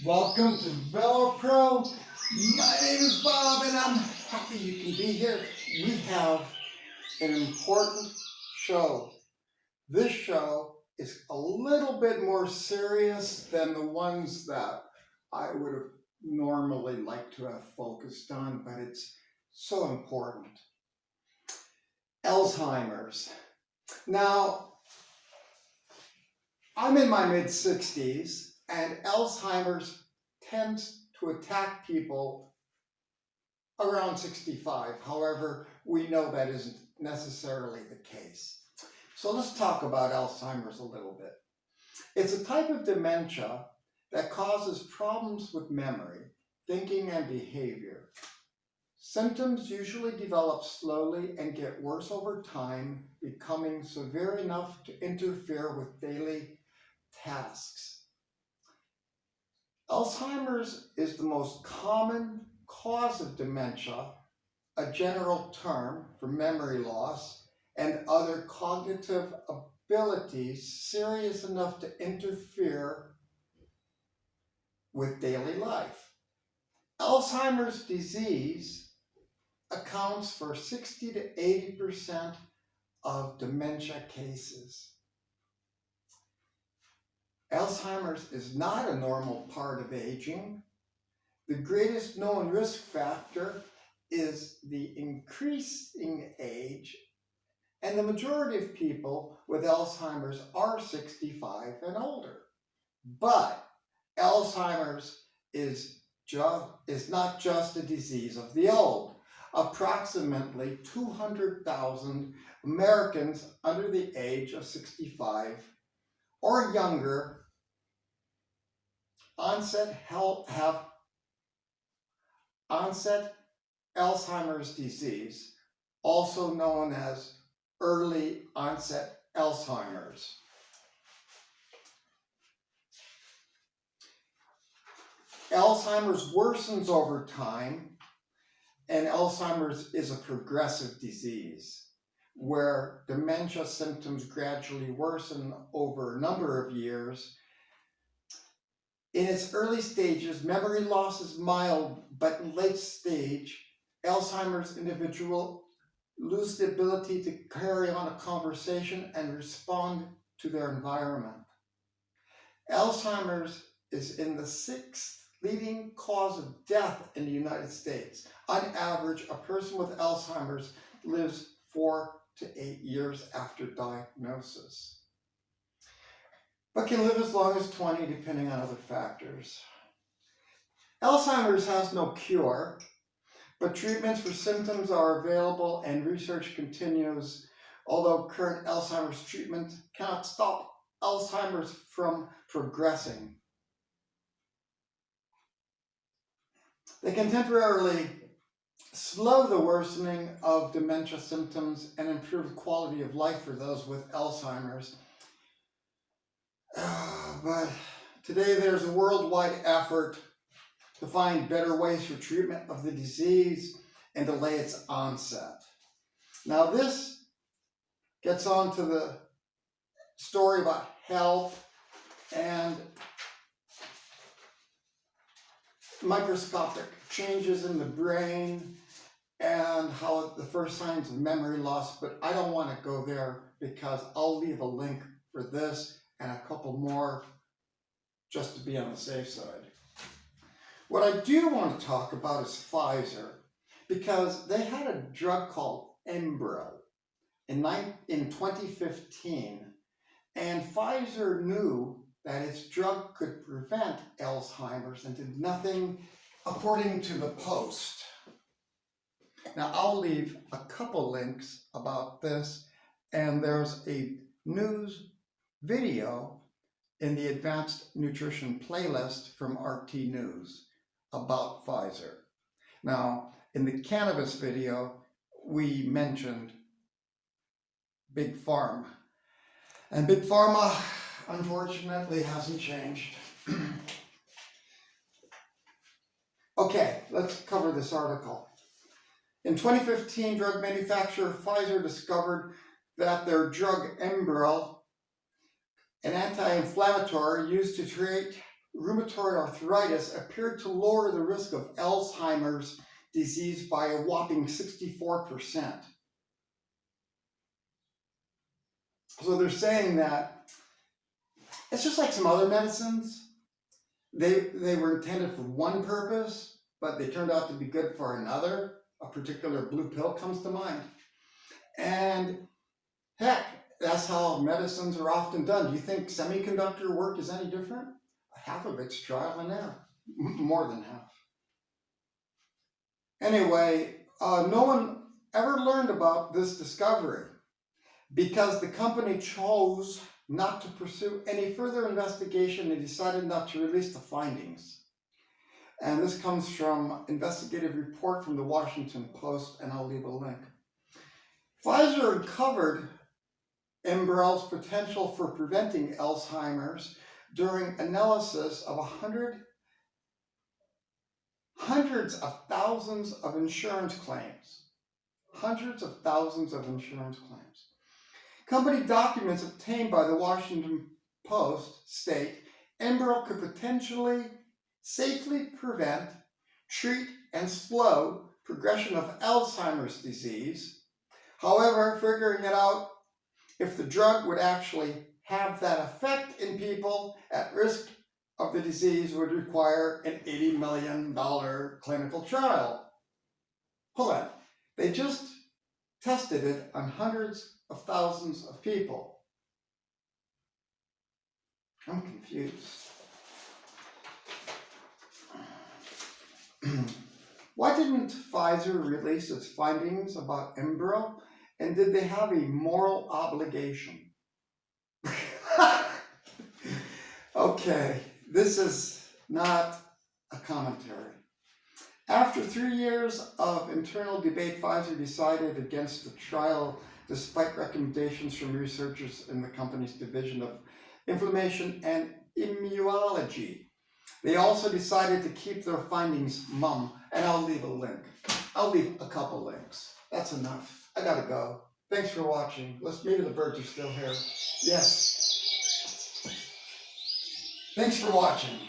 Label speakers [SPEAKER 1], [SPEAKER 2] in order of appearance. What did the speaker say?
[SPEAKER 1] Welcome to VeloPro. My name is Bob and I'm happy you can be here. We have an important show. This show is a little bit more serious than the ones that I would have normally liked to have focused on, but it's so important. Alzheimer's. Now, I'm in my mid-60s and Alzheimer's tends to attack people around 65. However, we know that isn't necessarily the case. So let's talk about Alzheimer's a little bit. It's a type of dementia that causes problems with memory, thinking, and behavior. Symptoms usually develop slowly and get worse over time, becoming severe enough to interfere with daily tasks. Alzheimer's is the most common cause of dementia, a general term for memory loss and other cognitive abilities serious enough to interfere with daily life. Alzheimer's disease accounts for 60 to 80% of dementia cases. Alzheimer's is not a normal part of aging. The greatest known risk factor is the increasing age, and the majority of people with Alzheimer's are 65 and older. But Alzheimer's is not just a disease of the old. Approximately 200,000 Americans under the age of 65 or younger have onset Alzheimer's disease, also known as early onset Alzheimer's. Alzheimer's worsens over time, and Alzheimer's is a progressive disease where dementia symptoms gradually worsen over a number of years. In its early stages, memory loss is mild, but in late stage, Alzheimer's individuals lose the ability to carry on a conversation and respond to their environment. Alzheimer's is in the sixth leading cause of death in the United States. On average, a person with Alzheimer's lives 4 to 8 years after diagnosis, but can live as long as 20 depending on other factors. Alzheimer's has no cure, but treatments for symptoms are available and research continues, although current Alzheimer's treatment cannot stop Alzheimer's from progressing. They can temporarily slow the worsening of dementia symptoms and improve quality of life for those with Alzheimer's. But today there's a worldwide effort to find better ways for treatment of the disease and delay its onset. Now this gets on to the story about health and microscopic changes in the brain and how the first signs of memory loss, but I don't want to go there because I'll leave a link for this and a couple more just to be on the safe side. What I do want to talk about is Pfizer, because they had a drug called Enbrel in 2015, and Pfizer knew that its drug could prevent Alzheimer's and did nothing according to the Post. Now I'll leave a couple links about this, and there's a news video in the Advanced Nutrition playlist from RT News about Pfizer. Now, in the cannabis video, we mentioned Big Pharma. And Big Pharma, unfortunately, hasn't changed. Okay, let's cover this article. In 2015, drug manufacturer Pfizer discovered that their drug Enbrel, an anti-inflammatory used to treat rheumatoid arthritis appeared to lower the risk of Alzheimer's disease by a whopping 64%. So they're saying that it's just like some other medicines. They were intended for one purpose, but they turned out to be good for another. A particular blue pill comes to mind. And heck, that's how medicines are often done. Do you think semiconductor work is any different? Half of it's trial and error, more than half. Anyway, no one ever learned about this discovery because the company chose not to pursue any further investigation and decided not to release the findings. And this comes from an investigative report from the Washington Post, and I'll leave a link. Pfizer uncovered Enbrel's potential for preventing Alzheimer's during analysis of hundreds of thousands of insurance claims. Hundreds of thousands of insurance claims. Company documents obtained by the Washington Post state Enbrel could potentially safely prevent, treat, and slow progression of Alzheimer's disease. However, figuring it out if the drug would actually have that effect in people at risk of the disease would require an $80 million clinical trial. Hold on. They just tested it on hundreds of thousands of people. I'm confused. Why didn't Pfizer release its findings about Enbrel? And did they have a moral obligation? Okay, this is not a commentary. After 3 years of internal debate, Pfizer decided against the trial despite recommendations from researchers in the company's division of inflammation and immunology. They also decided to keep their findings mum, and I'll leave a link. I'll leave a couple links. That's enough. I gotta go. Thanks for watching. Maybe the birds are still here. Yes. Thanks for watching.